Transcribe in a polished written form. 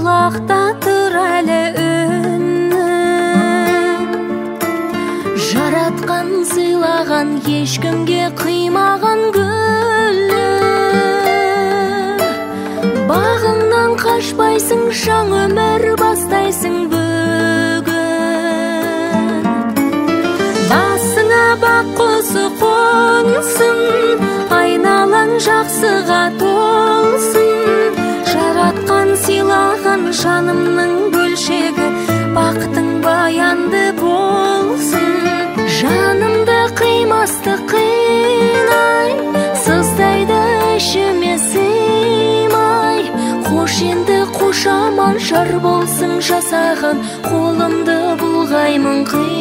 құлақта тұр әлі үнім. Жаратқан сыйлаған ешкімге қимаған гүлім. Бағыңнан қашпайсың, жаңа өмір бастайсың бүгін. Басыңа бақ құсы қонсын, айналаң жақсыға толсын. Жаратқан сыйлаған жанымның бөлшегі, бақытың баянды болсын. Жанымды қимасты қинай, сыздайды ішіме сыймай. Қош енді қош аман жар болсын жасаған, қолымды бұлғаймын қи